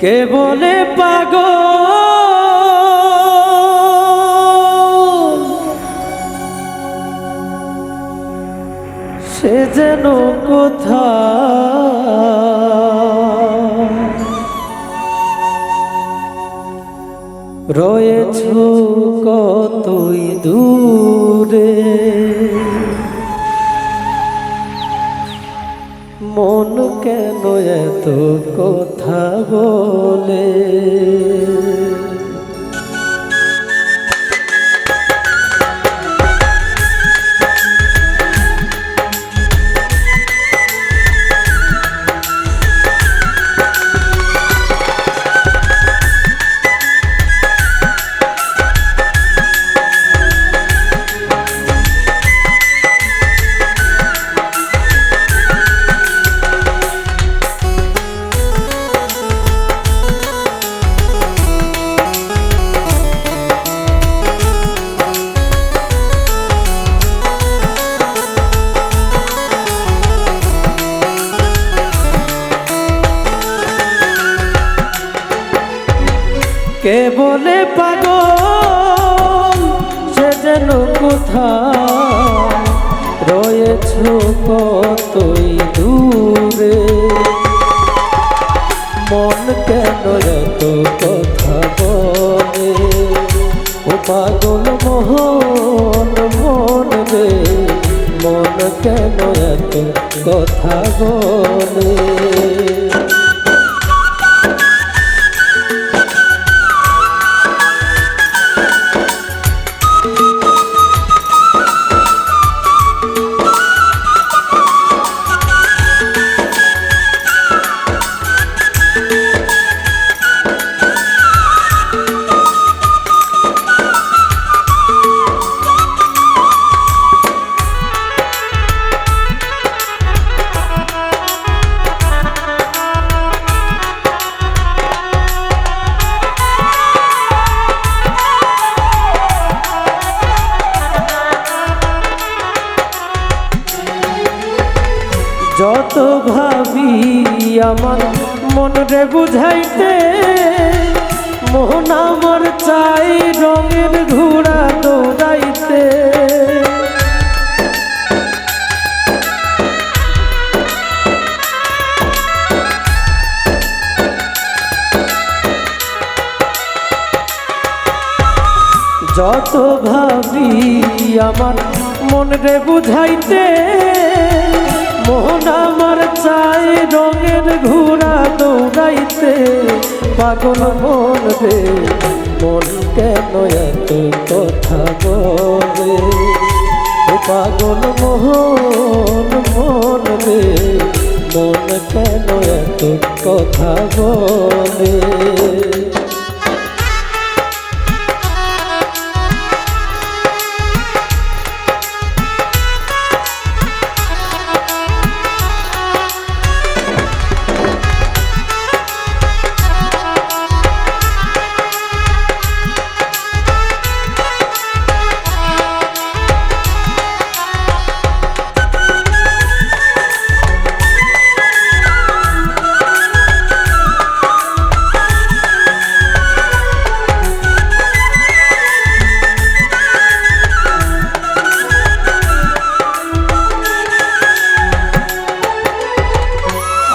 কে বলে পাগল সে যেন কোথা রয়েছ কতই দূরে মন কেন এত কথা বলে কে বলে পাগল সে যেন কোথায় রয়েছ কতই দূরে মন কেন এত কথা বলে ও পাগল মোহন মন রে মন কেন এত কথা বলে যত ভাবি আমার মন রে বুঝাইতে মোহন আমার চাই রঙের ঘোড়া দৌড়াইতে যত ভাবি আমার মন রে বুঝাইতে মোহন আমার চাই রঙের ঘোড়া দৌড়াইতে পাগল মন রে মন কেন এত কথা বলে ও পাগল মোহন মন রে মন কেন এত কথা বলে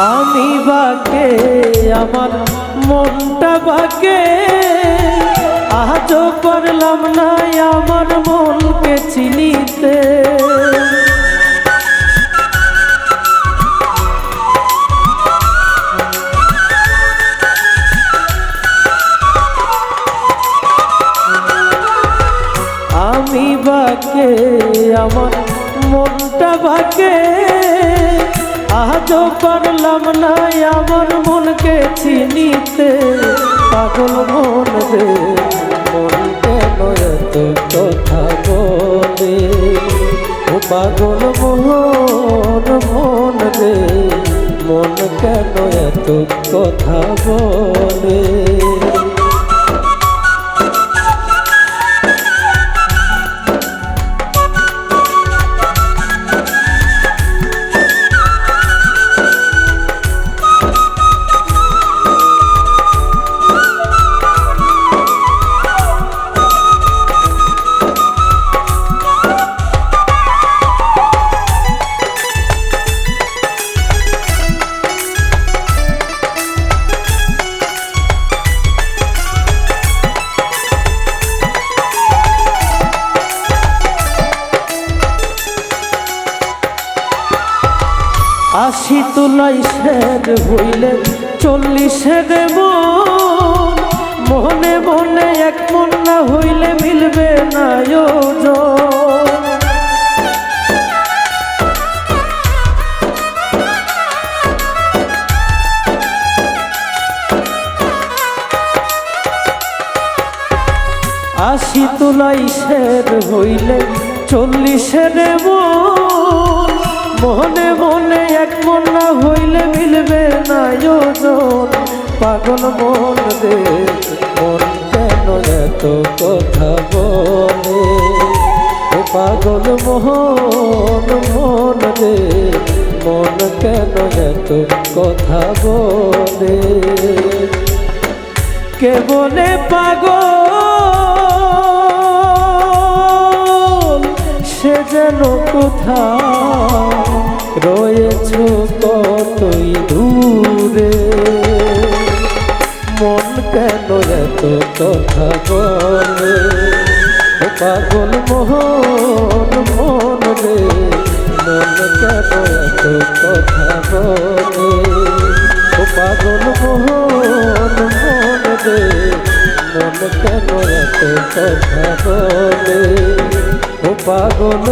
আমি বাকে আমার মনটা বাকে আজও পারলাম না আমার মনকে চিনিতে আমি বাকে আমার মনটা বাকে আজও পারলাম না আমার মনকে চিনিতে পাগল মন রে মন কেন এত কথা বলে ও পাগল মোহন মন রে মন কেন এত কথা বলে তুলাই শের হইলে 40 মন, মনে মনে এক মন না হইলে মিলবে না ওজন। 80 তুলাই শের হইলে 40 মন, মনে মনে এক মন না হইলে মিলবে না ওজন। পাগল মন রে মন কেন এত কথা বলে, ও পাগল মন রে মন কেন এত কথা বলে। কে বলে পাগল সে যেন কোথাও রয়েছ কতই দূরে, মন কেন এত কথা বলে, ও পাগল মন রে মন কেন এত কথা বলে, ও পাগল মন রে মন কেন এত কথা বলে, ও পাগল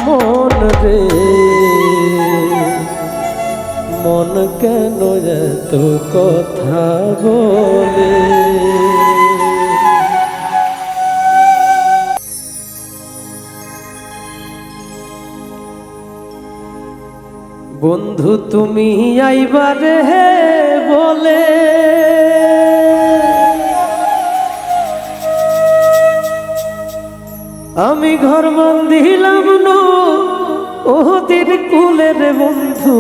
মন রে মন কেন এত কথা বলে। বন্ধু তুমি আইবারে বলে আমি ঘর বান্ধিলাম ওদের কুলের বন্ধু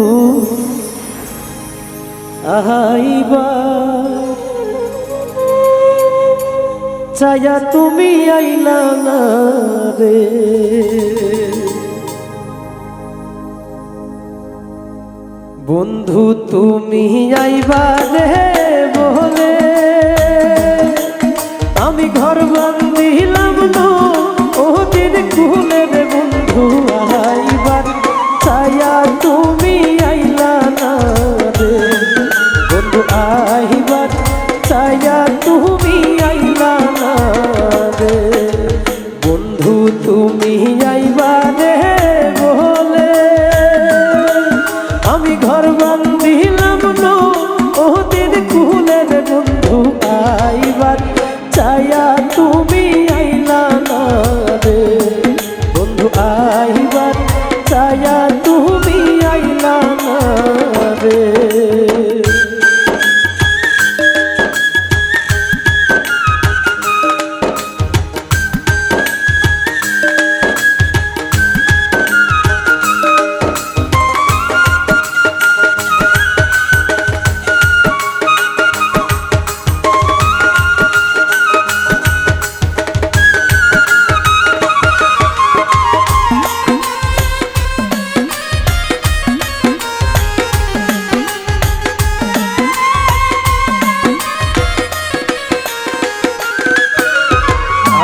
আইবা চায়া তুমি আইলা না রে। বন্ধু তুমি আইবা রে বলে আমি ঘর বান্ধিলাম ওদের কুলের বন্ধু আইবার চায়া তুমি আইলা না রে। বন্ধু আইবার চায়া তুমি আইলা না রে। বন্ধু তুমি আইবা রে বলে আমি ঘর বান্ধিলাম ওদের কুলের বন্ধু আইবার চায়া তুমি আইলা না রে। বন্ধু আইবার চায়া তুমি আইলা না রে।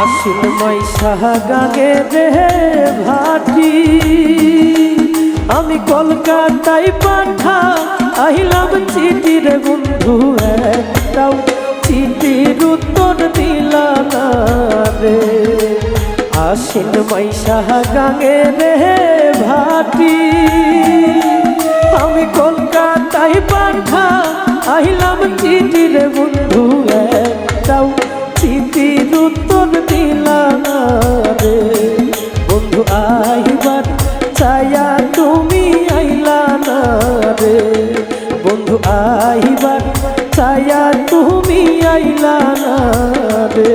আশ্বিন মাইশা গাগে রে ভাটি আমি কলকাতায় পাঠা আইলাম চিঠি রে বন্ধু একটাও চিঠির উত্তর দিলা না রে। আশ্বিন মাইশা গাগে রে ভাটি আমি কলকাতায় পাঠা আইলাম চিঠি রে বন্ধু একটাও চিঠির উত্তর দিলা না রে। বন্ধু আইবার চায়া তুমি আইলা না রে। বন্ধু আইবার চায়া তুমি আইলা না রে।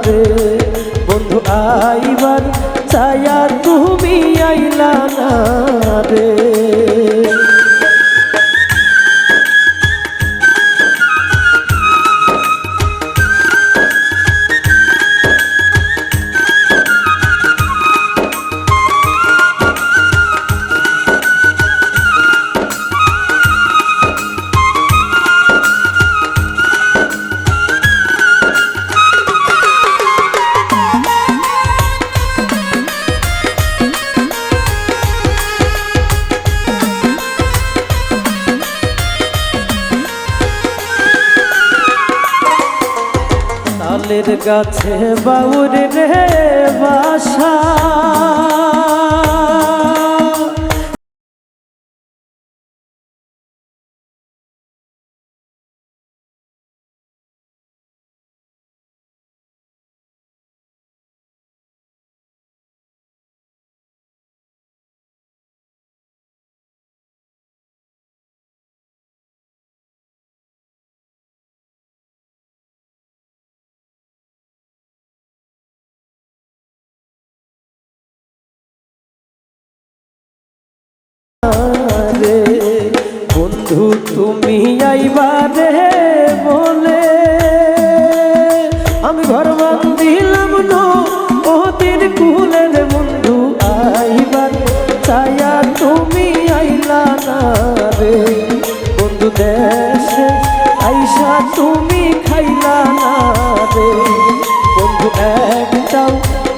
রে বন্ধু আইবার চায়া তুমি আইলা না রে। তালের গাছে বাউর রে বাসা রে বন্ধু তুমি আইবারে বলে আমি ঘর বান্ধিলাম ওদের কুলের বন্ধু আইবার চায়া তুমি আইলা না রে বন্ধু দেশে আইসা তুমি খাইলা না রে বন্ধু একটাও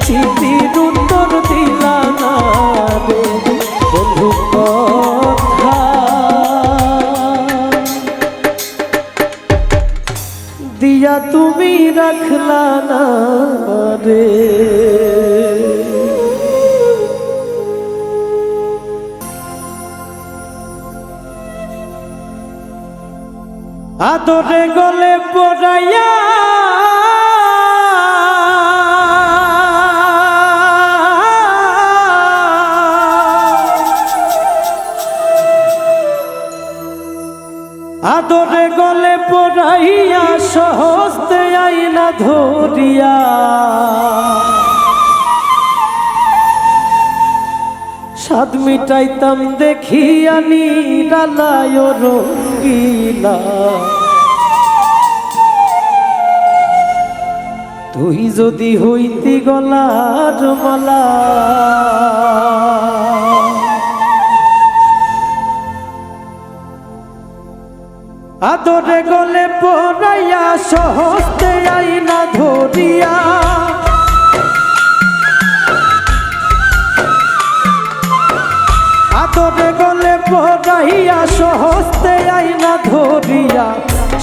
চিঠির উত্তর দিলা না রে বন্ধু কথা দিয়া তুমি রাখলা না রে। আদরে গলে পড়াইয়া আদরে গলে পড়াইয়া সহস্তে আইনা ধরিয়া সাদ মিটাইতাম দেখিয়া নিরালায় রঙ্গিলা তুই যদি হইতি গলার মালা আদরে গলে পড়াইয়া সহস্তে আইনা ধরিয়া আদরে গলে পড়াইয়া সহস্তে আইনা ধরিয়া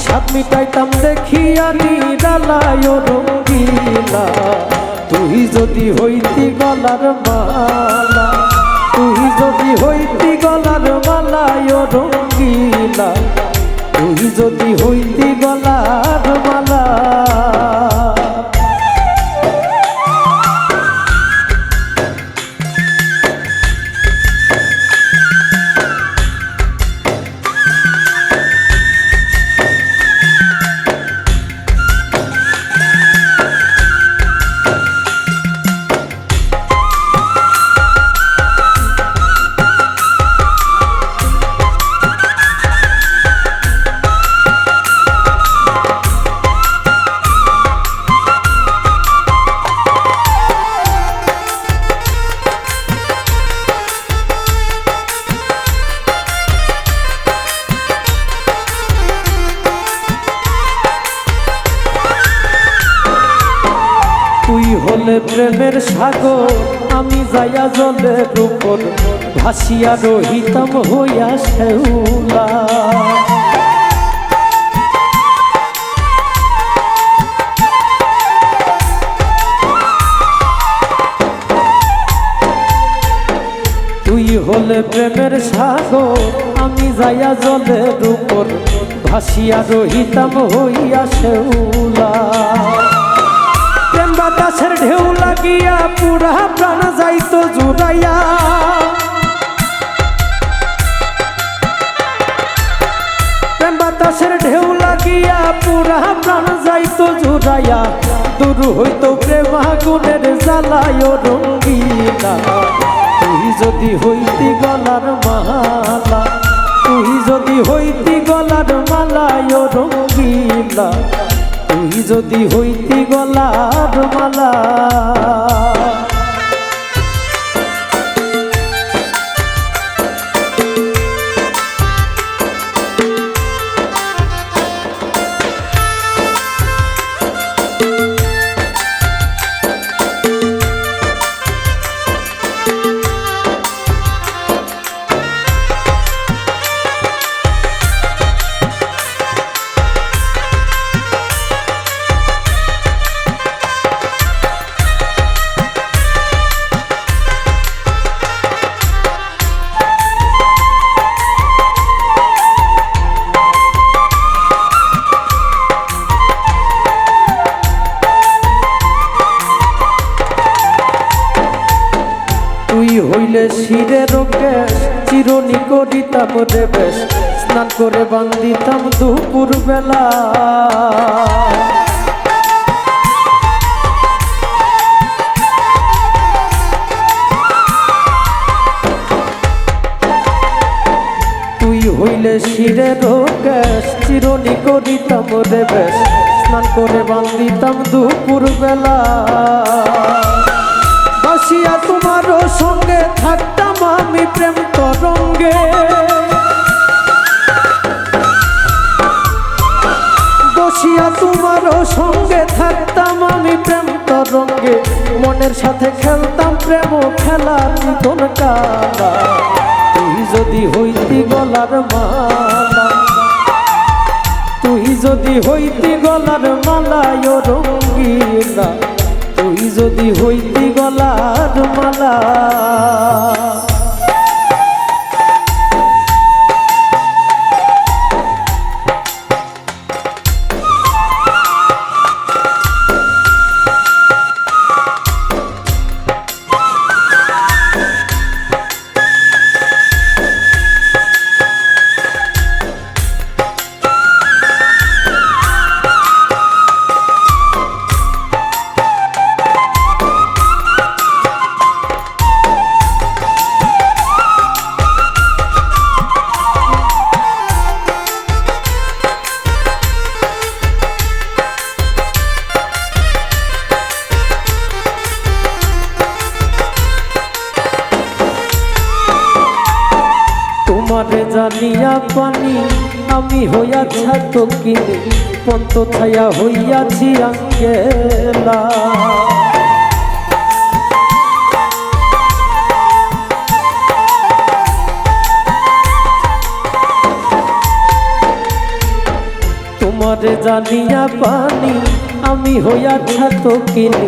সাত মিটাইতাম দেখিয়া নিরালায় রঙ্গিলা তুই যদি হইতি গলার মালা তুই যদি হইতি গলার মালায় রঙ্গিলা তুই যদি হইতি গলার মালা তুই হলে প্রেমের সাগর আমি যাইয়া জলের উপর ভাসিয়া রহিতাম হইয়া শেউলা তুই হলে প্রেমের সাগর আমি যাইয়া জলের উপর ভাসিয়া রহিতাম হইয়া শেউলা প্রেম বাতাসের ঢেউ লাগিয়া পুরা প্রাণ যাইতো জুড়াইয়া প্রেম বাতাসের ঢেউ লাগিয়া পুরা প্রাণ যাইতো জুড়াইয়া দূর হইতো প্রেম আগুনের জ্বালায় রঙ্গিলা। তুই যদি হইতি গলার মালা, তুই যদি হইতি গলার মালায় রঙ্গিলা, তুই যদি হইতি গলার মালা। হইলে শিরের কেশ চিরনি করিতাম রে বেশ, স্নান করে বান্ধিতাম দুপুর বেলা। তুই হইলে শিরের কেশ চিরনি করিতাম রে বেশ, স্নান করে বান্ধিতাম দুপুর বেলা। বসিয়া তোমার সঙ্গে থাকতাম আমি প্রেম তরঙ্গে, বসিয়া তোমার সঙ্গে থাকতাম আমি প্রেম তরঙ্গে। মনের সাথে খেলতাম প্রেম খেলা নিতন কালা। তুই যদি হইতি গলার মালা, তুই যদি হইতি গলার মালায় রঙ্গিলা, তুই যদি হইতি গলার মালা। তোমারে জানিয়া পানি আমি হইয়াছি তকিনি, পন্ত ছায়া হইয়াছি আঙ্গেলা। তোমারে জানিয়া পানি আমি হইয়াছি তকিনি,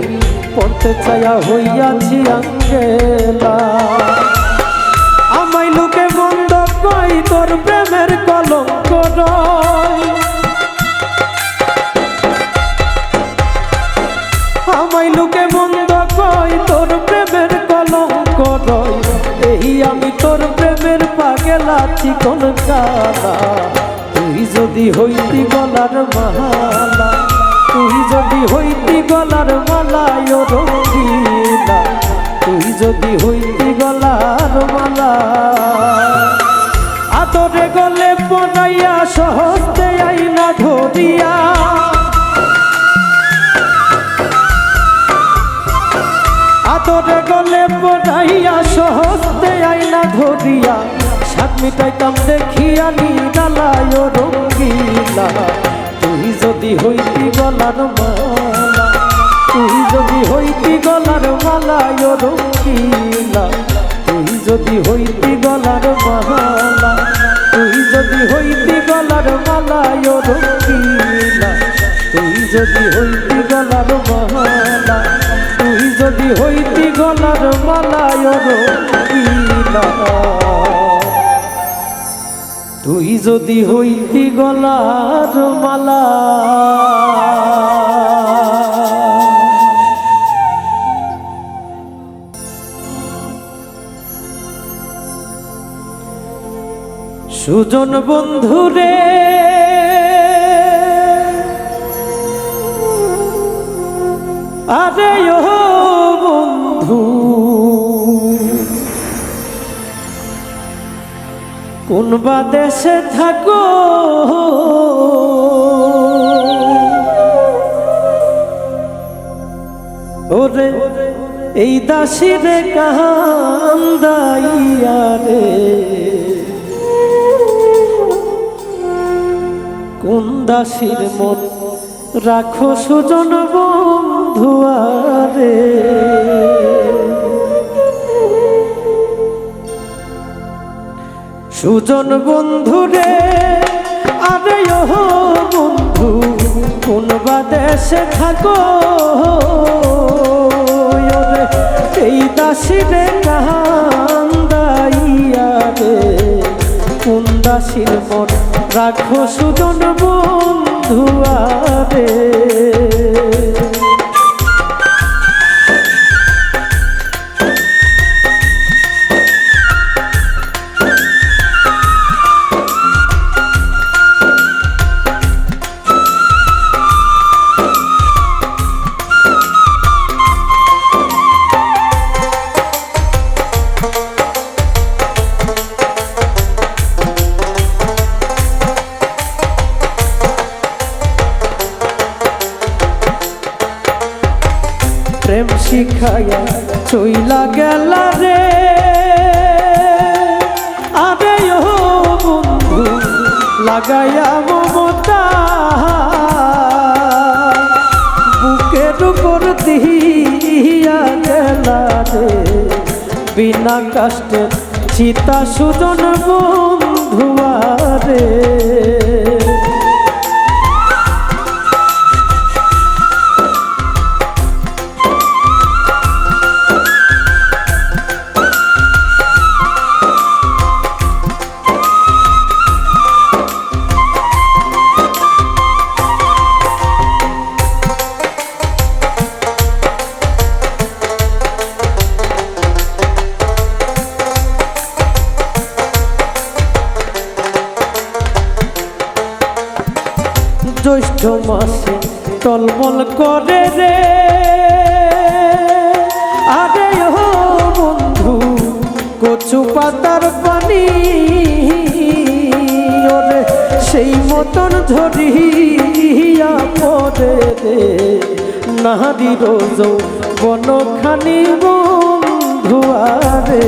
পন্ত ছায়া হইয়াছি আঙ্গেলা। আমায় লোকে মন্দ কই তোর প্রেমের কলঙ্ক রয়, আমায় লোকে মন্দ কই তোর প্রেমের কলঙ্ক রয়। এই আমি তোর প্রেমের পাগেলা চিকন কালা। তুই যদি হইতি গলার মালা, তুই যদি হইতি গলার মালায় রঙ্গিলা, তুই যদি হইতি গলার মালা। আদরে গলে পড়াইয়া সহজে আইনা ধরিয়া, আদরে গলে পড়াইয়া সহজে আইনা ধরিয়া। সাত মিটাইতাম দেখিয়া নিরালায় রঙ্গিলা। তুই যদি হইতি গলার মালা, তুই যদি হইতি গলার মালায় রঙ্গিলা, তুই যদি হইতি গলার মালা, তুই যদি হইতি গলার মালায় রঙ্গিলা, তুই যদি হইতি গলার মালা, তুই যদি হইতি গলার মালায় রঙ্গিলা, তুই যদি হইতি গলার মালা। সুজন বন্ধুরে বা দেশে থাকো ওরে এই দাসিরে কান্দাইয়া রে কোন দাসির মন রাখো সুজন বন্ধুয়ারে সুজন বন্ধুরে আরে ও বন্ধু কোন বা দেশে থাকো এই দাসিরে কান্দাইয়া রে কোন দাসির মন রাখো সুজন বন্ধুয়ারে প্রেম শিখাইয়া চইলা গেলা রে আরে ও বন্ধু লাগাইয়া মমতা বুকের উপর দিয়া গেলা রে বিনা কষ্টে চিতা সুজন বন্ধুয়ারে জ্যৈষ্ঠ মাসে টলমল করে রে আরে ও বন্ধু কচু পাতার পানি ওরে সেই মতন ঝরিয়া পড়ে রে নারীর যৌবনখানি বন্ধুয়ারে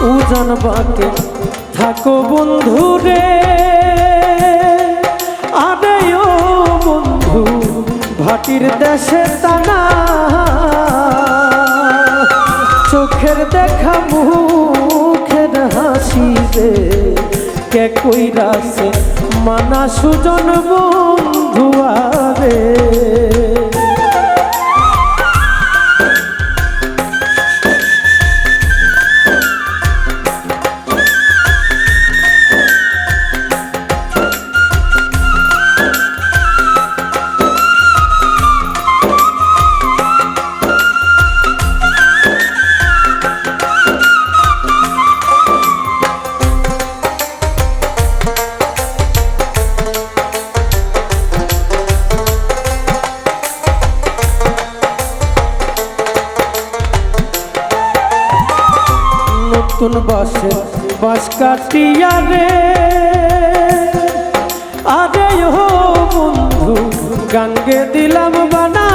উজান বাকে থাকো বন্ধু রে আরে ও বন্ধু ভাটির দেশে টানা চোখের দেখা মুখের হাসি রে কে কইরাছে মানা সুজন বন্ধুয়ারে নতুন বাসে বাস কাটিয়া রে আরে ও বন্ধু গাঙ্গে দিলাম বানা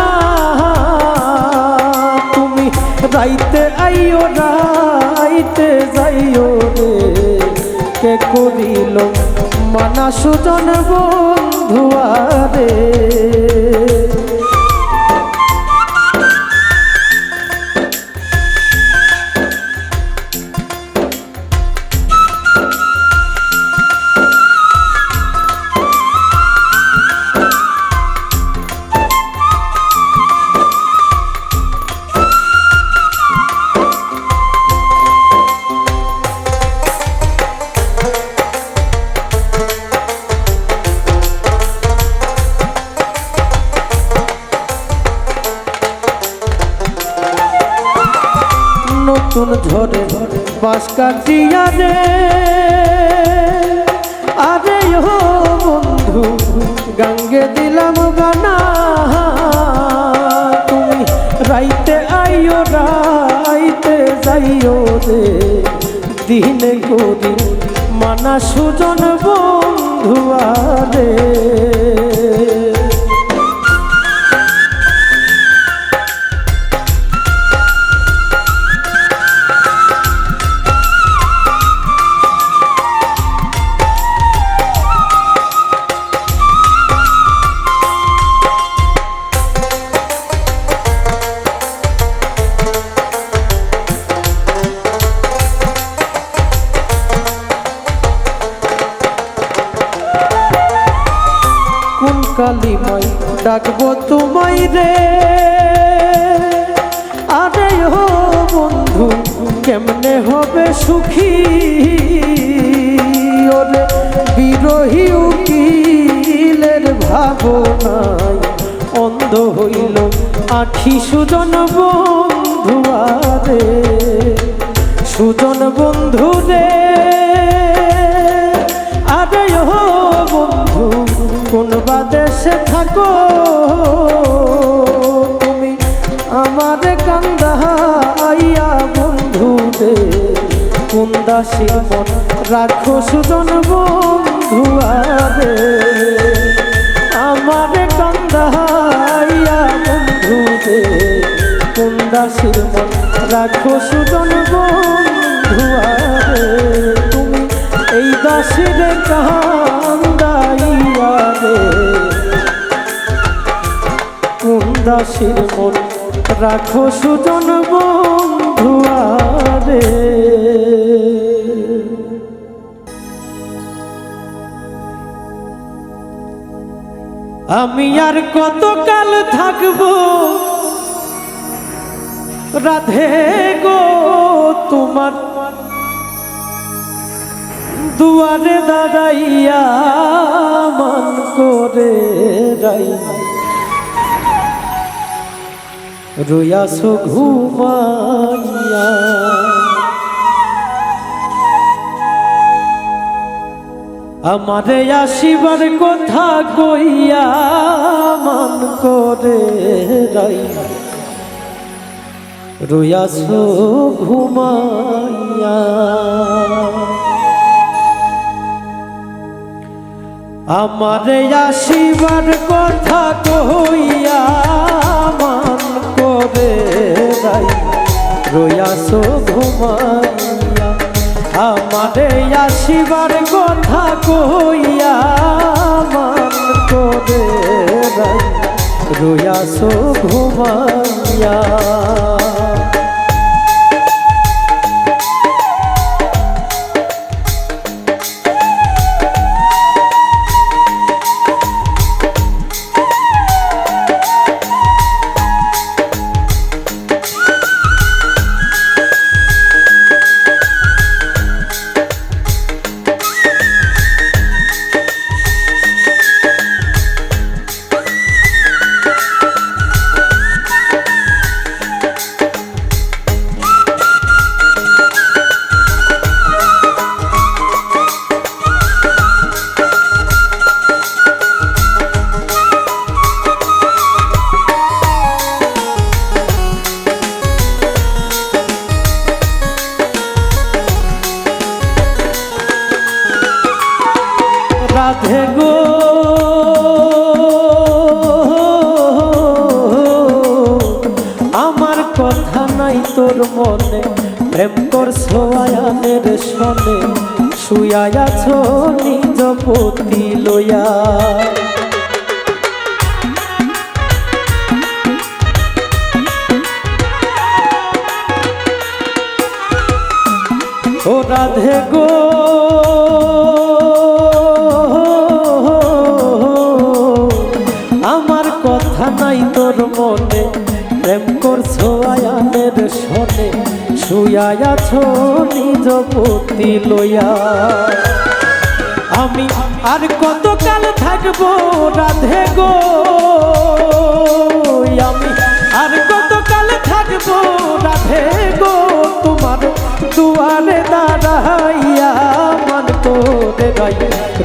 তুমি রাইতে আইও রাইতে যাইও রে কে করিল মানা সুজন বন্ধুয়ারে নতুন ঝরে বাঁশ কাটিয়া রে, আরে ও বন্ধু গাঙ্গে দিলাম গানা, তুমি রাইতে আইও রাইতে যাইও রে, দিনে করি মানা সুজন বন্ধু আরে। কালিমাই ডাকবো তোমায় রে, আরে ও বন্ধু কেমনে হবে সুখী, ওরে বিরহী উকিলের ভাবনায় অন্ধ হইল আখি সুজন বন্ধু আরে, সুজন বন্ধু রে, আরে ও বন্ধু কোন বাদেশে থাকো তুমি আমার কান্দাইয়া বন্ধু রে, কোন দাসীর মন রাখো সুজন বন্ধু আরে, আমার কান্দাইয়া বন্ধু রে, কোন দাসীর মন রাখো সুজন বন্ধু আরে, তুমি এই দাসীর কান্দাইয়া রে, কোন দাসীর মন রাখো সুজন বন্ধু আরে। আমি আর কতকাল থাকবো রাধে গো তোমার দুয়ারে দাঁড়াইয়া মান করে রাই, রইয়াছো ঘুমাইয়া, আমারে আসিবার কথা কইয়া মান করে রাই, রইয়াছো ঘুমাইয়া, আমারে আসিবার কথা কইয়া মান করে রাই, রইয়াছো ঘুমাইয়া, আমারে আসিবার কথা কইয়া মান করে রাই, রইয়াছো ঘুমাইয়া। রাধে গো আমার কথা নাই তোর মনে, প্রেম করছো আয়ানের সনে, শুয়া আছো নিজ পতি লইয়া, ও রাধে গো আমার কথা নাই তোর মনে, প্রেম করছো আয়ানের সনে, শুয়া আছো নিজ পতি লইয়া, আমি আর কতকাল থাকবো রাধে গো, আমি আর কতকাল থাকবো রাধে গো তোমার বাড়াইয়া মান করে রাই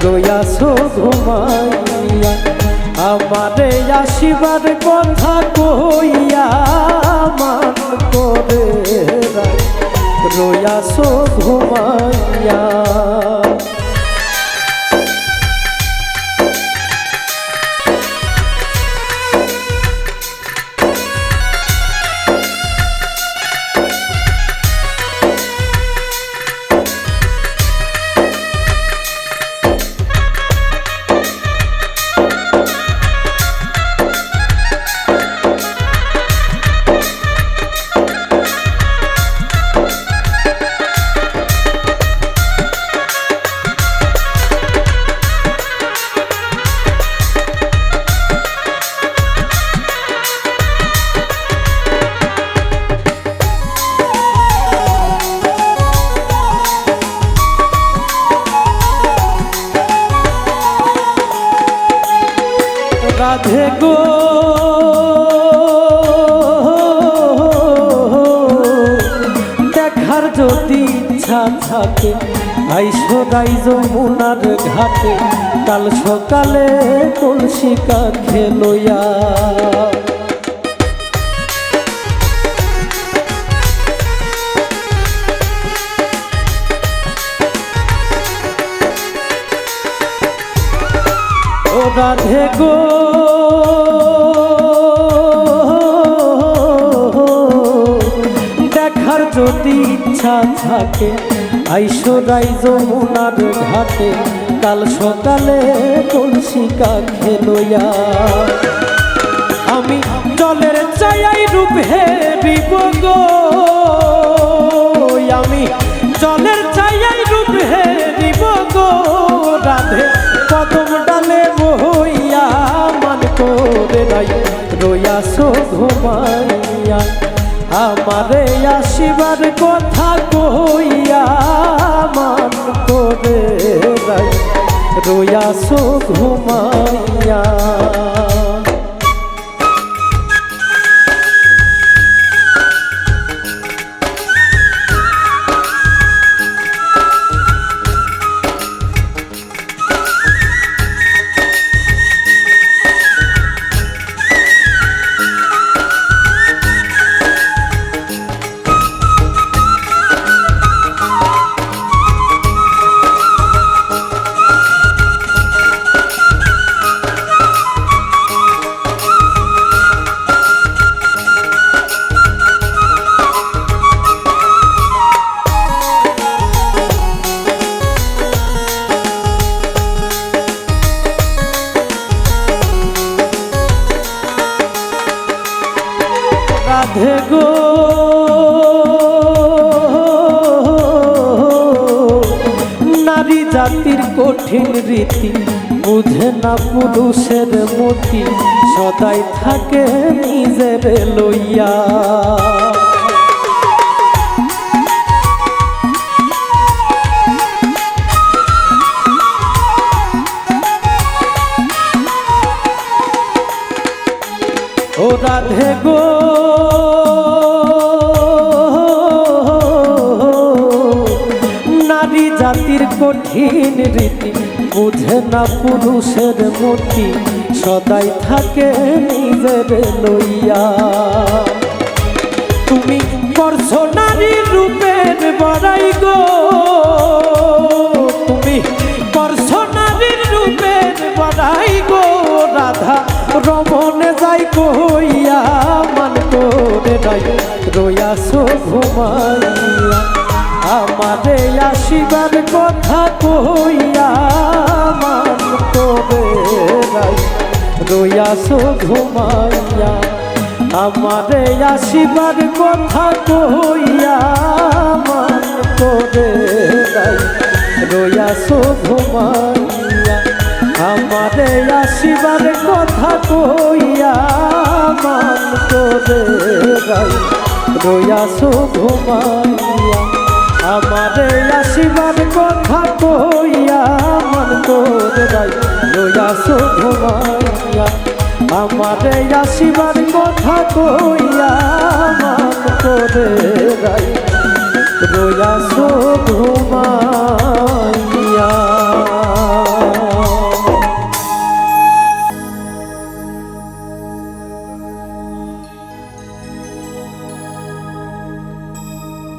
রইয়াছো ঘুমাইয়া আমারে আসিবার কথা কইয়া মান করে রাই রইয়াছো ঘুমাইয়া রাধে গো দেখার যদি ইচ্ছা থাকে আইসো রাই যমুনার ঘাটে কাল সকালে কলসি কাঁধে লইয়া ও রাধে গো দেখার যদি ইচ্ছা থাকে আইসো রাই যমুনার ঘাটে কাল সকালে কলসি কাঁধে লইয়া আমি জলের চাই রূপ হেরিব গো আমি জলের চাই রূপ হেরিব গো রাধে কদম ডালে বইয়া মান করে রাই রইয়াছো ঘুমাইয়া আমারে আসিবার কথা কইয়া মান করে রাই রইয়াছো ঘুমাইয়া রাধে গো নারী জাতির কঠিন রীতি বুঝে না পুরুষের মতি সদাই থাকে নিজের লইয়া ও রাধে গো নারী জাতির কঠিন রীতি বুঝে না পুরুষের মতি সদাই থাকে নিজের লইয়া তুমি করছো নারীর রূপের বড়াই গো তুমি করছো নারীর রূপের বড়াই গো রাধা রমনে যাই কইয়া মান করে রাই রইয়াছো ঘুমাইয়া আমারে আসিবার কথা কইয়া মান করে রাই রইয়াছো ঘুমাইয়া আমারে আসিবার কথা কইয়া মান করে রাই রইয়াছো ঘুমাইয়া আমারে আসিবার কথা কইয়া মান করে রাই রইয়াছো ঘুমাইয়া আমারে আসিবার কথা কইয়া মান করে রাই রইয়াছো ঘুমাইয়া আমারে আসিবার কথা কইয়া মান করে রাই রইয়াছো ঘুমাইয়া।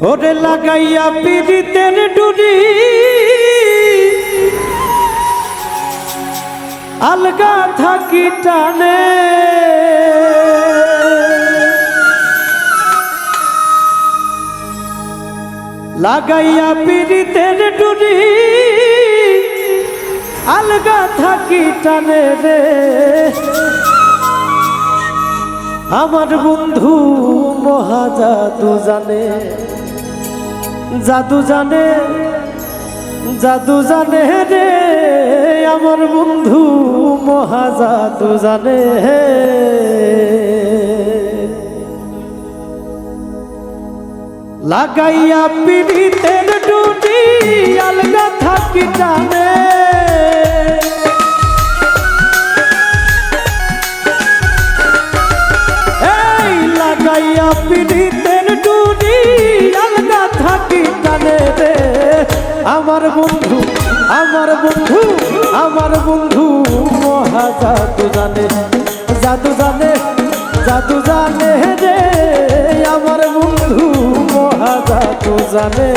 ওরে লাগাইয়া পিরিতের ডুরি আলগা থাকি টানে লাগাইয়া পিরিতের ডুরি আলগা থাকি টানে রে আমার বন্ধু মহা জাদু জানে জাদু জানে জাদু জানে রে আমার বন্ধু মহা জাদু জানে লাগাইয়া পিরিতের ডুরি আলগা থাকি টানে এই লাগাইয়া পিরিতের ডুরি আলগা থাকি টানে রে আমার বন্ধু আমার বন্ধু আমার বন্ধু মহা জাদু জানে জাদু জানে জাদু জানে রে আমার বন্ধু মহা জাদু জানে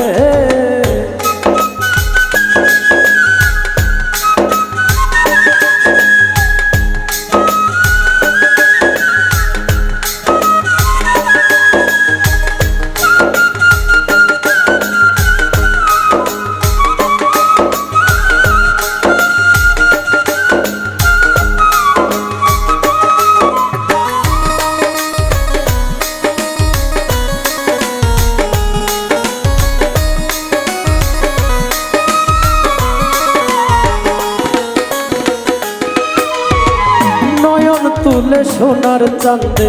তুলে সোনার চাঁদে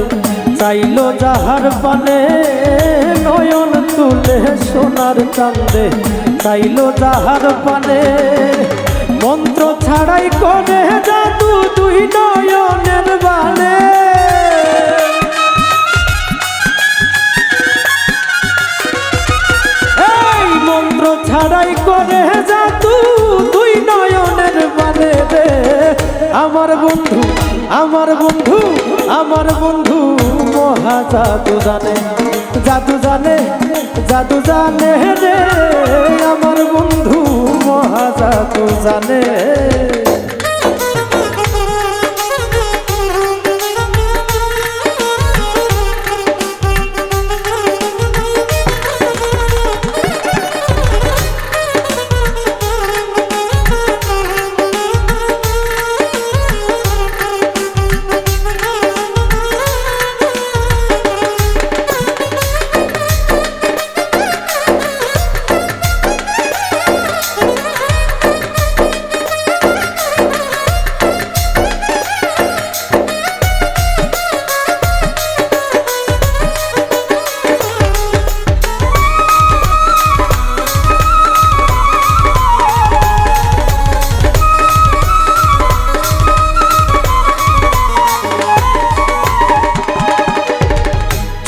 চাইলো যাহার পানে নয়ন তুলে সোনার চাঁদে চাইলো যাহার পানে মন্ত্র ছাড়াই করে জাদু দুই নয়নের বানে এই মন্ত্র ছাড়াই করে জাদু দুই নয়নের বানে রে আমার বন্ধু আমার বন্ধু আমার বন্ধু মহা জাদু জানে জাদু জানে জাদু জানে রে আমার বন্ধু মহা জাদু জানে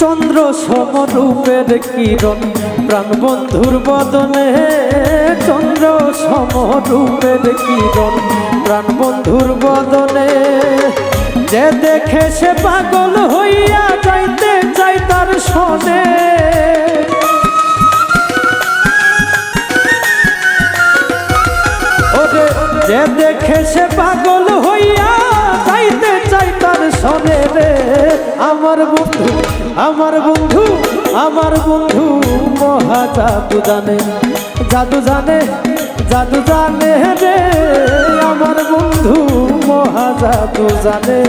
চন্দ্র সমরূপের কিরণ প্রাণ বন্ধুর বদনে চন্দ্র সমরূপের কিরণ প্রাণ বন্ধুর বদনে যে দেখে সে পাগল হইয়া যাইতে চাই তার শোনে ওরে যে দেখে সে পাগল হইয়া যাইতে চাই তার শোনে রে আমার বন্ধু আমার বন্ধু আমার বন্ধু মহা জাদু জানে জাদু জানে জাদু জানে রে আমার বন্ধু মহা জাদু জানে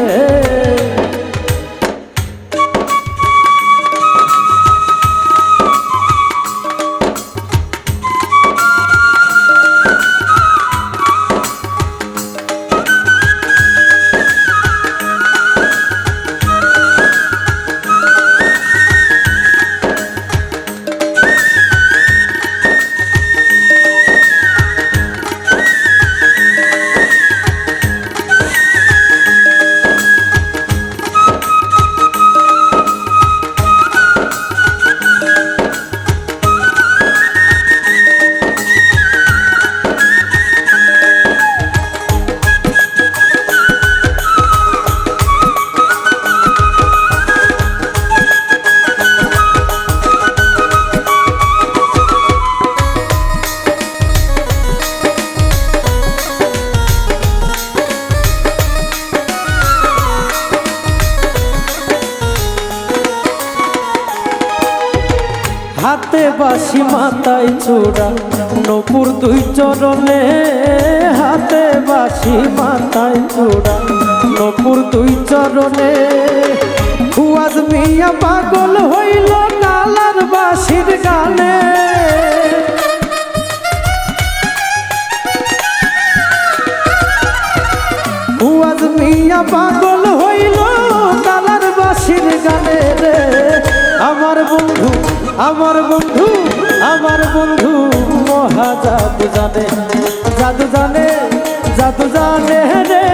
বাঁশি মাথায় চূড়া নপুর দুই চরণে, হাতে বাঁশি মাথায় চূড়া নপুর দুই চরণে। ফুয়াদ মিয়া পাগল হইল কালার বাঁশির গানে, ফুয়াদ মিয়া পাগল হইল কালার বাঁশির গানে রে। আমার বন্ধু আমার বন্ধু আমার বন্ধু মহা জাদু জানে, জাদু জানে জাদু জানে রে।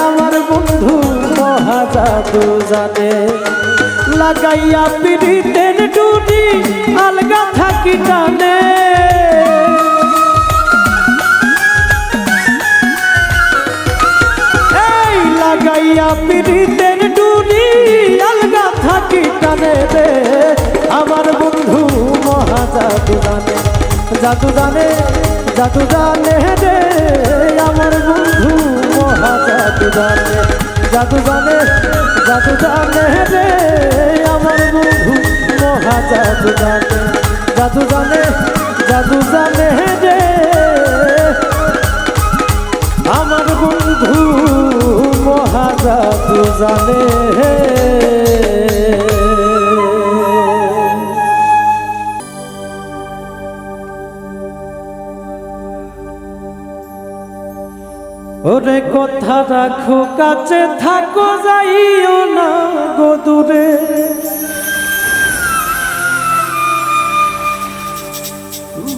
আমার বন্ধু মহা জাদু জানে। লাগাইয়া পিড়িতের ডুরি আলগা থাকি টানে, এই লাগাইয়া পিড়িতের ডুরি আলগা থাকি টানে রে। আমার বন্ধু মহা জাদু জানে, জাদু জানে জাদু জানে রে। আমার বন্ধু মহা জাদু জানে, জাদু জানে জাদু জানে রে। আমার বন্ধু মহা জাদু জানে, জাদু জানে জাদু জানে রে। আমার বন্ধু মহা জাদু জানে। ওরে কথা রাখো কাছে থাকো যাইও না গো দূরে,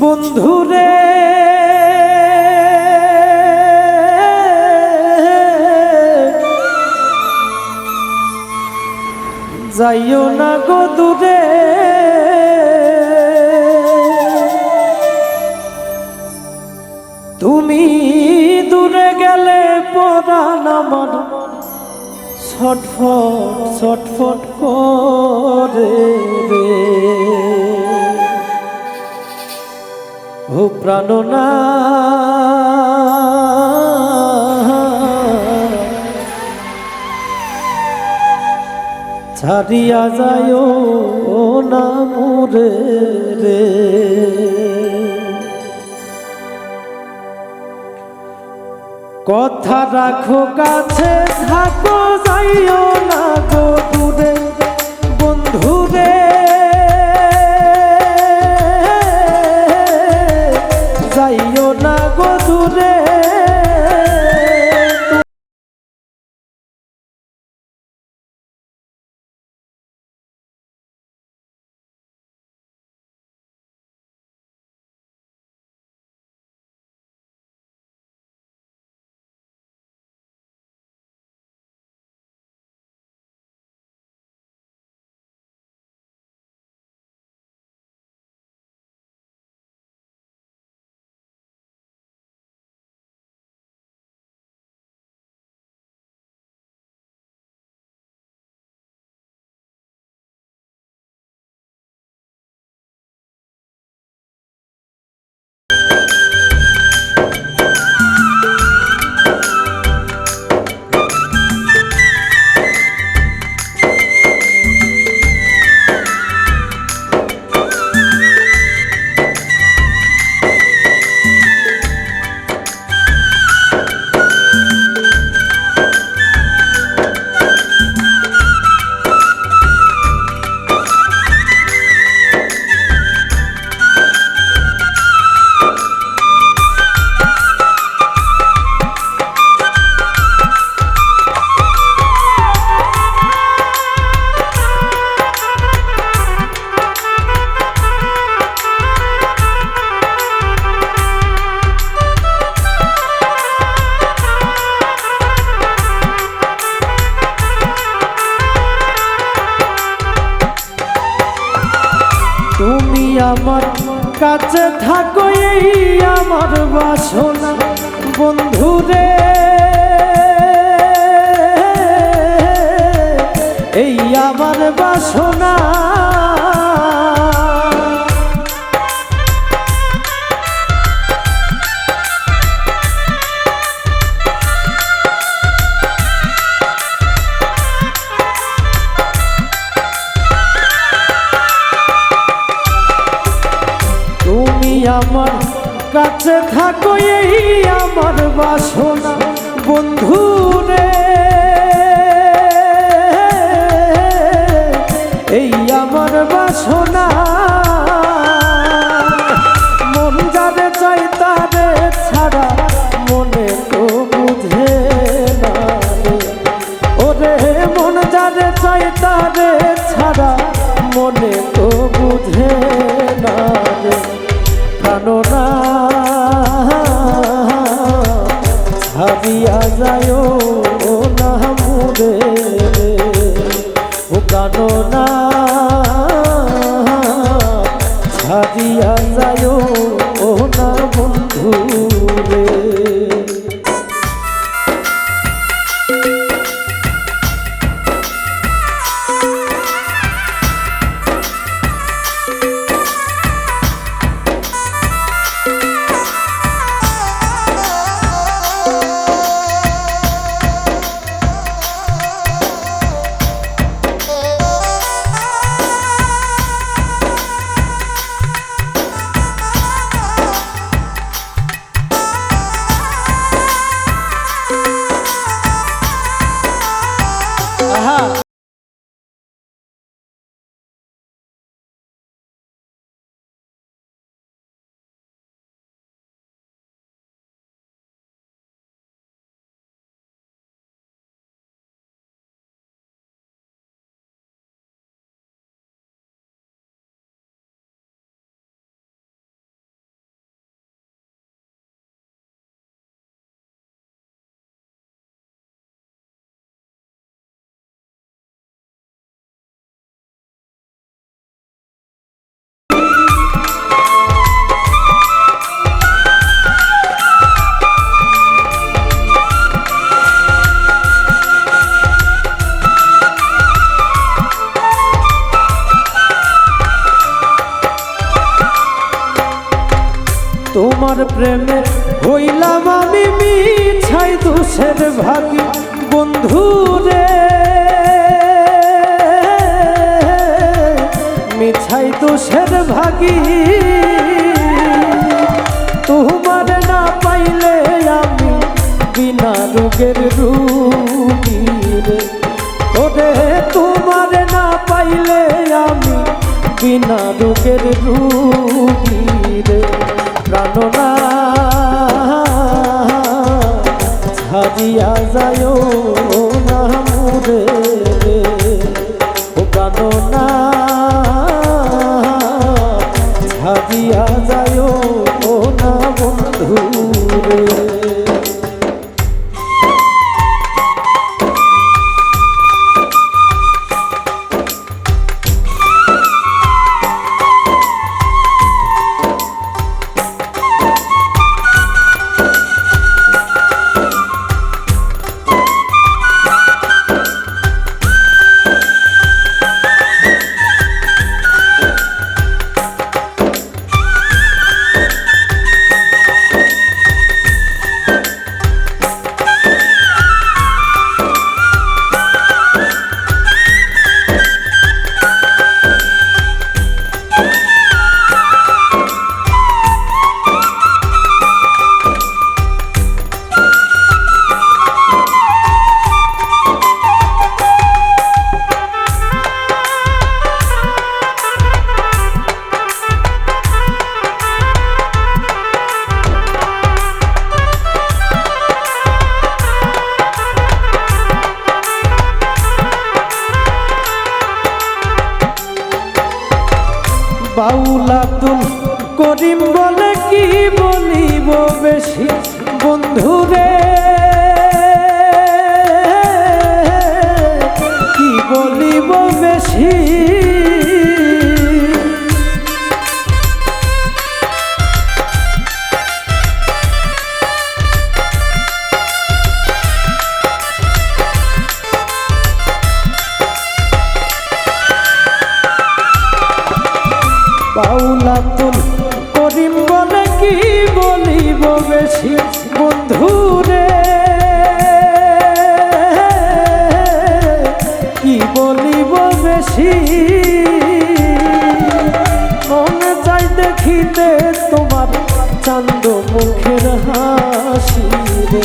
বন্ধুরে যাইও না গো দূরে। তুমি দূরে গেলে পরাণ আমার ছটফট ছটফট করে রে। ও প্রাণনা ছাড়িয়া যায়ও না মোরে রে। কথা রাখো কাছে থাকো যাইও না গো দূরে, বন্ধুরে যাইও না গো দূরে। তুমি আমার কাছে থাকো এই আমার বাসনা, বন্ধুরে এই আমার বাসনা। কাছে থাকো এই আমার বাসনা বন্ধু রে, এই আমার বাসনা। মন যারে চাই তারে ছাড়া মনে তো বুঝে না রে, ওরে মন যারে চাই তারে ছাড়া মনে তো বুঝে না রে। প্রাণনা ছাড়িয়া যায় না মুরে রে, ও প্রাণনা ছাড়িয়া যায় না বন্ধু রে। তোমার প্রেমে হইলাম আমি মিছাই দোষের ভাগী বন্ধু রে, মিছাই দোষের ভাগী। তোমার না পাইলে আমি বিনা রোগের রোগী রে, ওরে তোমার না পাইলে আমি বিনা রোগের রোগী রে। প্রাণনা ছাড়িয়া যায় না মুরে রে, ও প্রাণনা ছাড়িয়া যায় না বন্ধু রে। বাউল আব্দুল করিম বলে কি বলিব বেশি বন্ধু রে, কি বলিব বেশি। বাউল আব্দুল করিম বলে কি বলিব বেশি বন্ধু রে, কি বলিব বেশি। মনে চাই দেখিতে তোমার চান্দ মুখের হাসি রে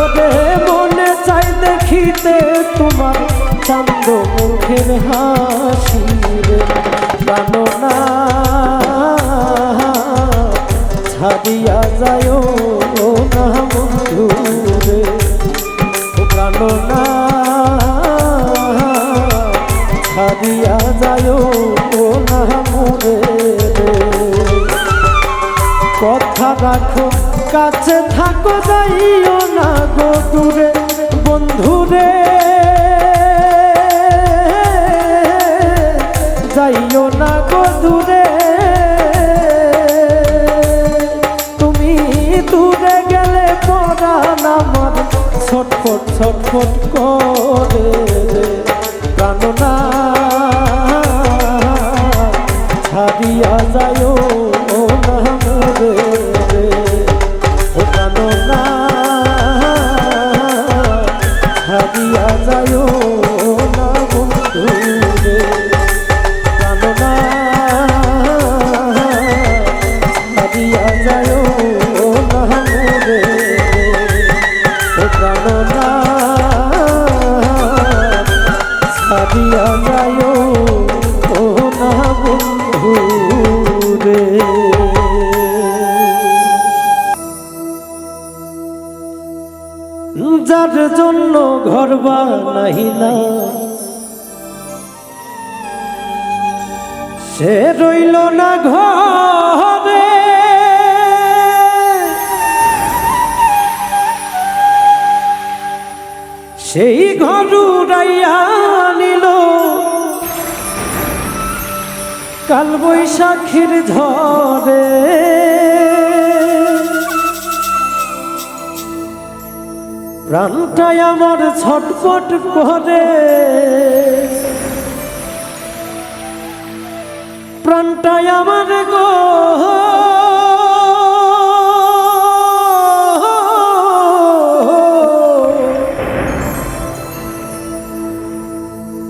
ওরে মনে চাই দেখিতে তোমার চান্দ মুখের হাসি রে প্রাণনা ছাড়িয়া যায় না বন্ধু রে প্রাণনা ছাড়িয়া যায় না মোরে রে কথা রাখো কাছে থাকো যাইও না গো দূরে বন্ধুরে যাইও না গো দূরে তুমি দূরে গেলে পরাণ আমার ছটফট ছটফট করে প্রাণনা ছাড়িয়া যাইও না মোরে রে ও প্রাণনা ছাড়িয়া যাইও না বন্ধু রে প্রাণনা ছাড়িয়া যাইও না মোরে ও প্রাণনা ছাড়িয়া যাইও না বন্ধু রে যার জন্য ঘর বানাইলা সে রইল না ঘরে সেই ঘর উড়াইয়া নিল কাল বৈশাখীর ঝড়ে প্রাণটাই আমার ছটফট করে প্রাণটাই আমার গো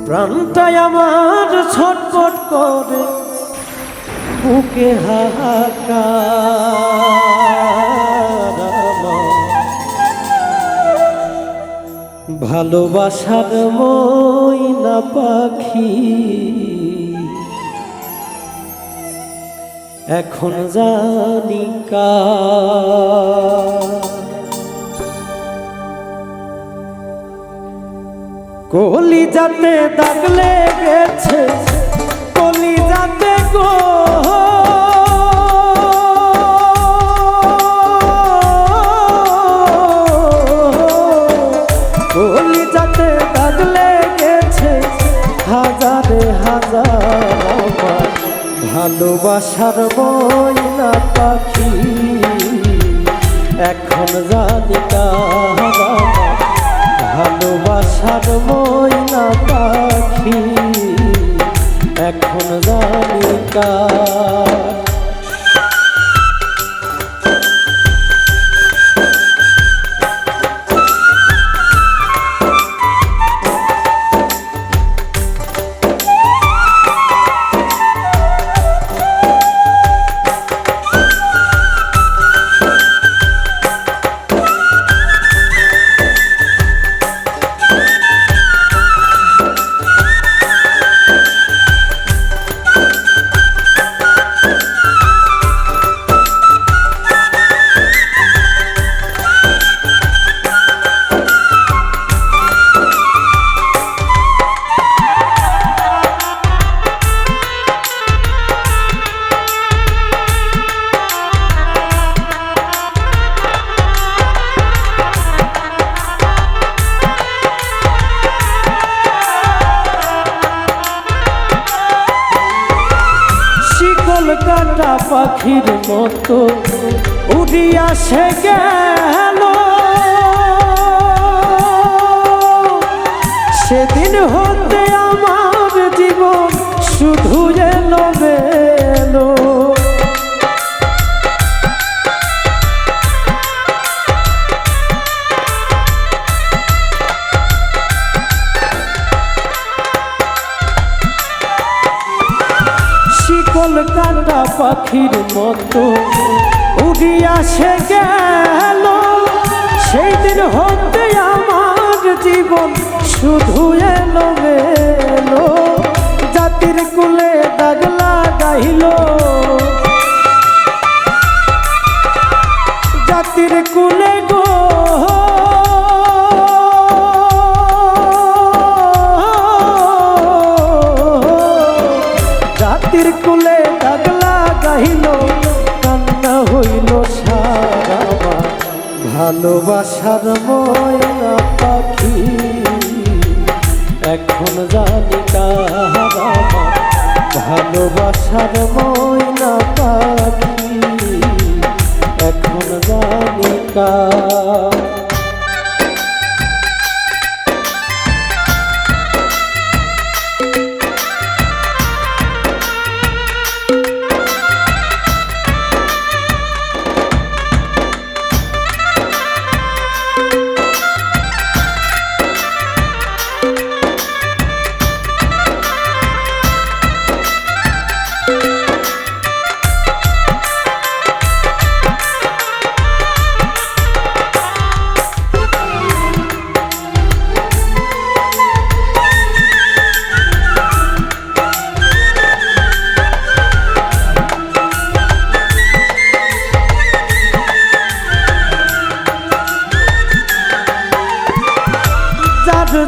প্রাণটাই আমার ছটফট করে বুকে হাহাকার ভালোবাসার ময়না পাখি এখন জানি কার কলিজাতে দাগ লেগেছে কলিজাতে গো কলিজাতে দাগ লেগেছে হাজারে হাজার ভালোবাসার ময়না পাখি এখন জানি কার ভালোবাসার ময়না পাখি এখন জানি কার কাটা পাখির মতো উড়িয়া সে গেল সেদিন হতে আমার জীবন শুধু এলো মেলো কাটা পাখির মতো উড়িয়া সে গেল সেই দিন হতে আমার জীবন শুধু এলো মেলো জাতির কুলে দাগ লাগাইল জাতির কুলে গো জাতির কুলে দাগ লাগাইল কান্না হইল সারা ভালোবাসার ময়না পাখি এখন জানি কাহারা ভালোবাসার ময়না পাখি এখন জানি কার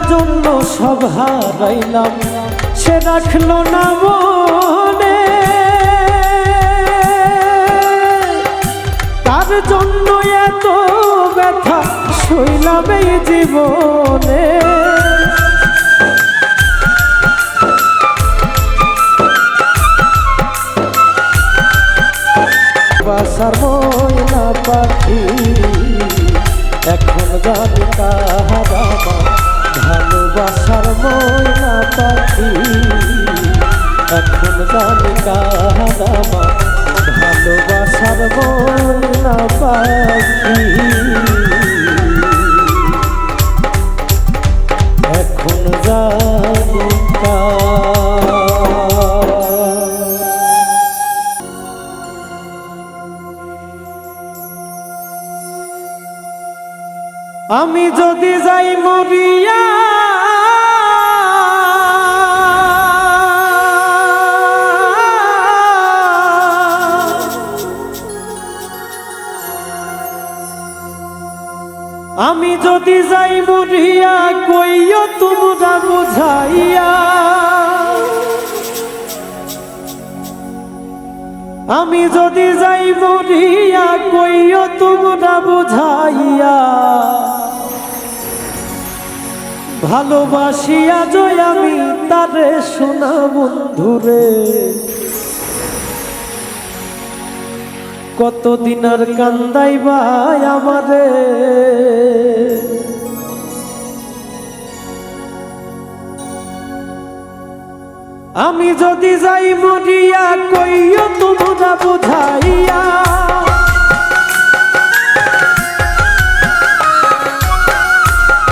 জন্য সব হারাইলাম সে রাখলো না মনে তার জন্য এত ব্যথা সইলাম এই জীবনে বাসার ময়না পাখি এখন জানি কাহারা ভালোবাসার ময়না পাখি এখন জানি কাহারা ভালোবাসার ময়না পাখি এখন জানি আমি যদি যাই মরিয়া আমি যদি যাই মরিয়া কইও তোমরা বুঝাইয়া আমি যদি যাই মরিয়া কইও তোমরা বুঝাইয়া ভালোবাসিয়া জয় আমি তারে শোনা বন্ধুরে কতদিন আর কান্দাইবা আমারে আমি যদি যাই মরিয়া কইও তোমরা বুঝাইয়া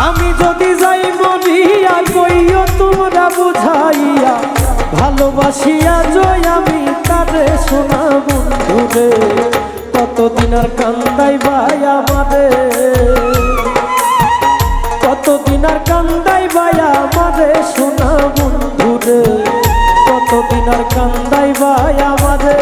আমি যদি যাই মরিয়া কইও তোমরা বুঝাইয়া ভালোবাসিয়া জয় আমি তারে শোনা বন্ধুরে কতদিন আর কান্দাইবা আমারে কতদিন আর কান্দাইবা আমারে শোনা বন্ধুরে কতদিন আর কান্দাইবা আমারে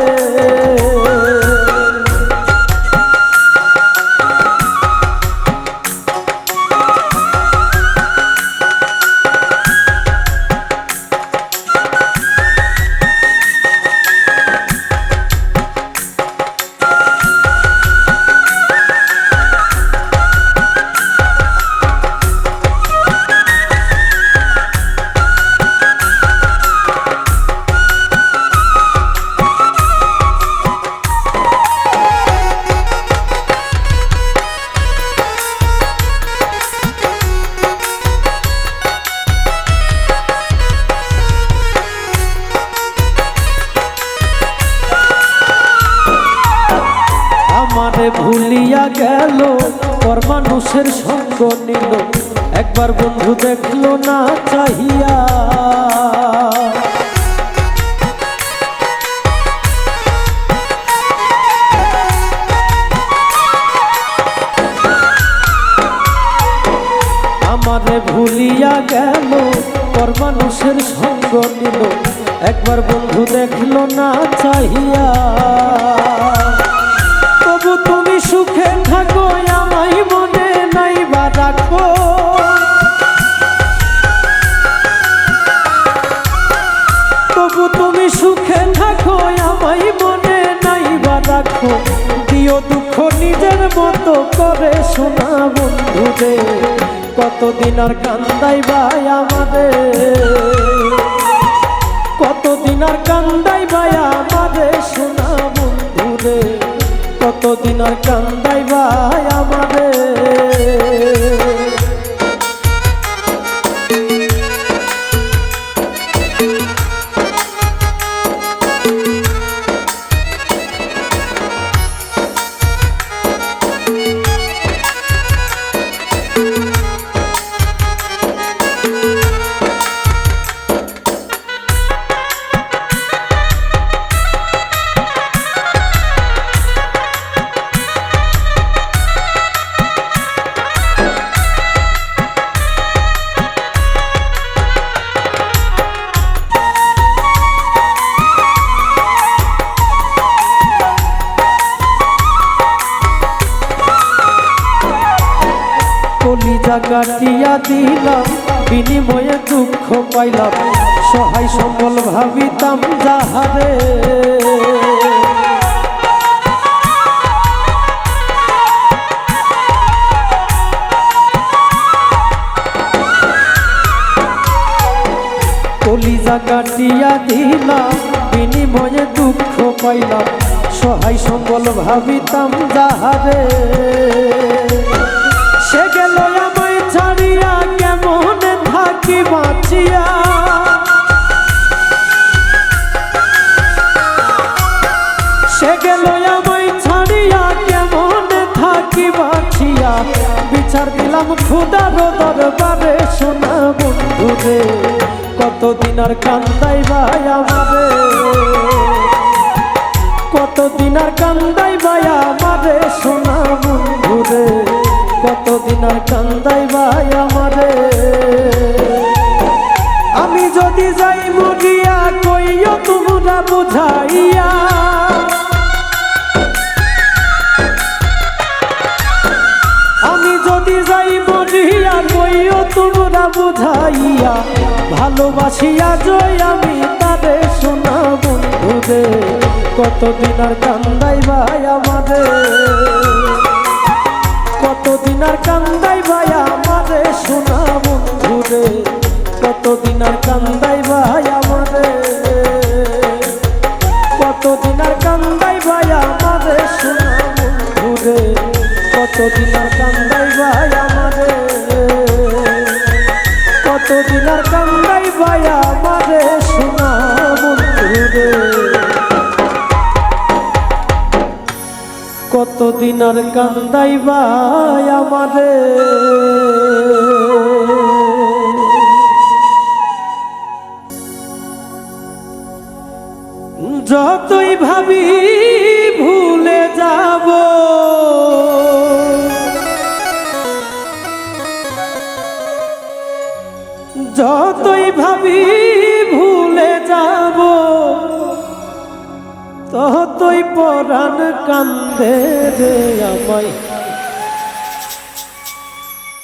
আমারে ভুলিয়া গেল পর মানুষের সঙ্গ নিল একবার বন্ধু দেখলো না চাহিয়া ভুলিয়া গেল, পর মানুষের সঙ্গ নিল, একবার বন্ধু দেখলো না চাহিয়া। তবু তুমি সুখে থাকো, আমায় মনে নাই বা রাখো। তবু তুমি সুখে থাকো, আমায় মনে নাই বা রাখো। দিও দুঃখ নিজের মতো করে, শোনা বন্ধুরে, কতদিন আর কান্দাইবা আমাদের, কতদিন আর কান্দাইবা আমাদের, শোনা বন্ধুরে, কতদিন আর কান্দাইবা আমাদের। কলিজা কাটিয়া দিলাম, বিনিময়ে দুঃখ পাইলাম, সহায় সম্বল ভাবিতাম যাহারে। কলিজা কাটিয়া দিলাম, বিনিময়ে দুঃখ পাইলাম, সহায় সম্বল ভাবিতাম যাহারে। সে গেল আমায় ছাড়িয়া, কেমন থাকি বাঁচিয়া। সে গেল আমায় ছাড়িয়া, কেমন থাকি বাঁচিয়া। বিচার দিলাম খোদার দরবারে, শোনা বন্ধুরে, কতদিন আর কান্দাইবা আমারে, কতদিন আর কান্দাইবা আমারে, শোনা বন্ধুরে, কতদিন আর কান্দাইবা আমারে। আমি যদি যাই মরিয়া, কইও তোমরা বুঝাইয়া। আমি যদি যাই মরিয়া, কইও তোমরা বুঝাইয়া। ভালোবাসিয়া জয় আমি তারে, শোনা বন্ধুরে, কতদিন আর কান্দাইবা আমারে, কতদিন আর কান্দাইবা আমারে, শোনা বন্ধুরে, কতদিন আর কান্দাইবা আমারে, কতদিন আর কান্দাইবা আমারে, শোনা বন্ধুরে, কতদিন আর কান্দাইবা আমারে, কতদিন আর কান্দাইবা আমারে, শোনা বন্ধুরে, কতদিন আর কান্দাইবা আমারে। যতই ভাবি ভুলে যাব, যতই ভাবি ভুলে যাব, ততই পরাণ কান্দে রে আমায়।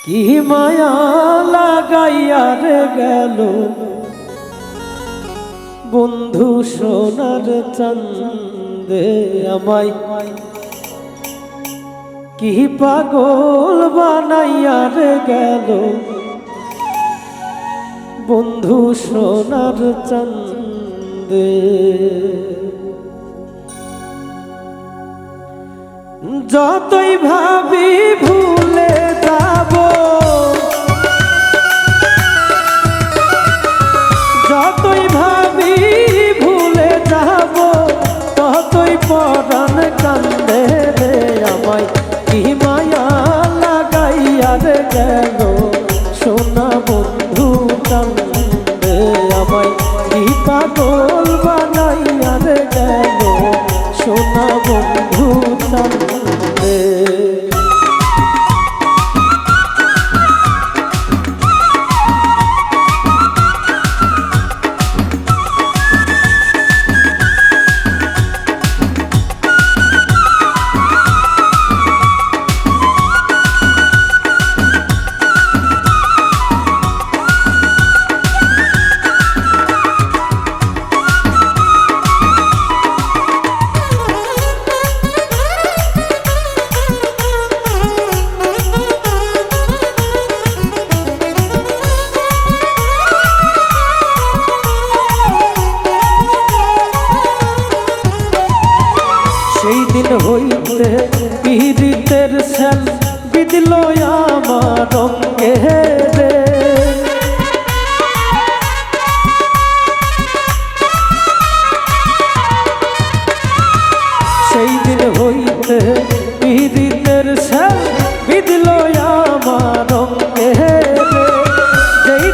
কি মায়া লাগাইয়া রে গেল বন্ধু সোনার চাঁদে আমায়। কি পাগল বানাইয়া রে গেল বন্ধু সোনার চাঁদে। যতই ভাবি ভুলে যাব, যতই ভাবি ভুলে যাব, ততই পরাণ কান্দে রে আমায়। কি মায়া লাগাইয়া রে গেল সোনা বন্ধু কান্দে আমায়। কি পাগল বানাইয়া রে গেল সোনা বন্ধু কান্দে।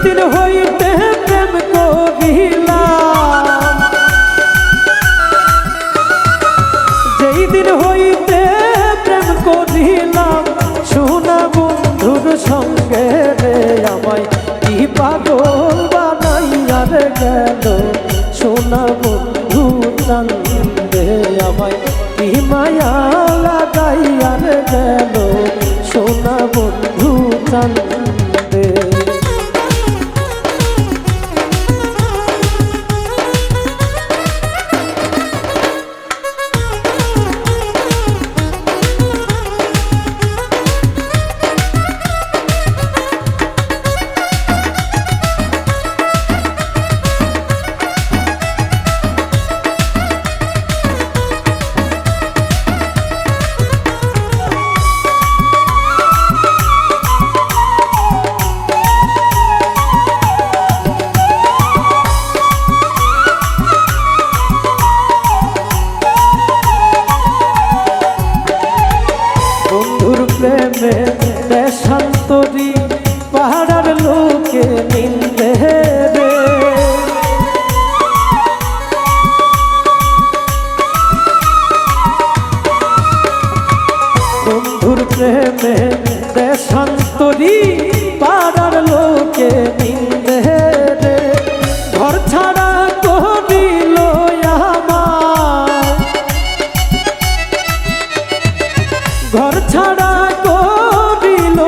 দিন হইতে প্রেম করিলাম, যেই দিন হইতে প্রেম করিলাম, সোনা বন্ধুর সঙ্গে রে আমায় কি পাগল বানাইয়া রে গেল, সোনা বন্ধু চান্দে আমায় কি মায়া লাগাইয়া রে গেল, সোনা বন্ধু চান্দে। বন্ধুর প্রেমে দেশান্তরী পাহাড়ার লোকে নিন্দে রে, বন্ধুর প্রেমে দেশান্তরী পাহাড়ার লোকে নিন্দে রে, ঘর ছাড়া করিল আমার, ঘর ছাড়া করিল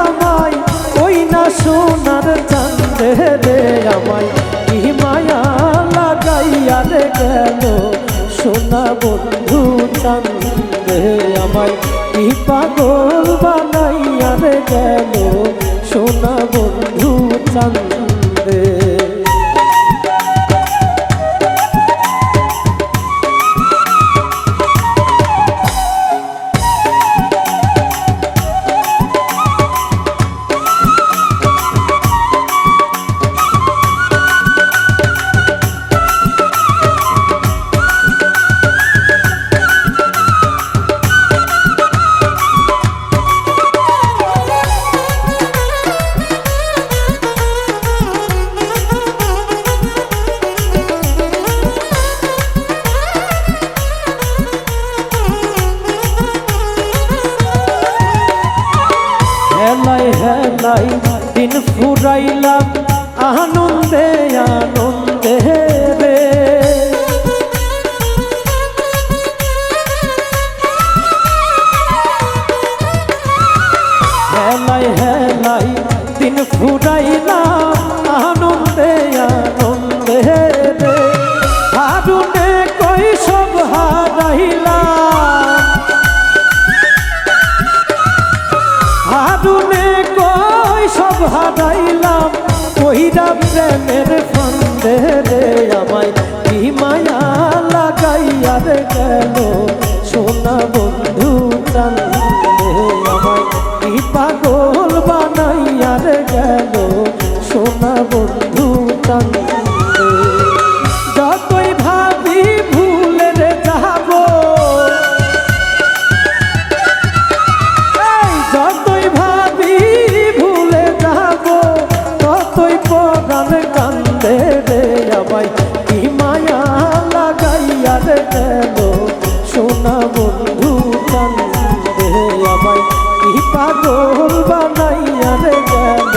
আমায়, ওই না সোনার চাঁদে রে আমায় কি মায়া লাগাইয়া রে গেল, সোনা বন্ধু চাঁদে আমায় কি পাগল বানাইয়া রে গেল, সোনা বন্ধু চাঁদে। হেলাই হেলাই দিন ফুরাইলাম আনন্দে আনন্দে রে, হেলাই হেলাই দিন ফুরাইলাম আনন্দে আনন্দে রে, হারুনে কই সব হারাইলাম, হারুনে কই সব হারাইলাম, কইরা প্রেমের ফান্দে রে আমায় কি মায়া লাগাইয়া রে গেল, সোনা বন্ধু চান্দে আমায় কি পাগল বানাইয়া রে গেল, সোনা বন্ধু চান্দে। যতই ভাবি ভুলে রে যাব, যতই ভাবি ভুলে যাব, ততই পরাণ কান্দে রে আমায় কি মায়া লাগাইয়া রে গেল, সোনা বন্ধু চান্দে আমায় কি পাগল বানাইয়া রে গেল,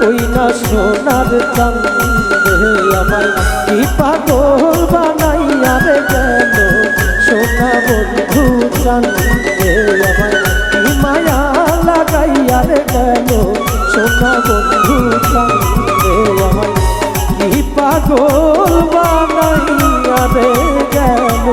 ওই না সোনার চান্দে আমায় কি পাগল বানাইয়া রে গেল, সোনা বন্ধু চান্দে আমায় কি মায়া লাগাইয়া রে গেল, সোনা বন্ধু চান্দে আমায় কি পাগল বানাইয়া রে গেল।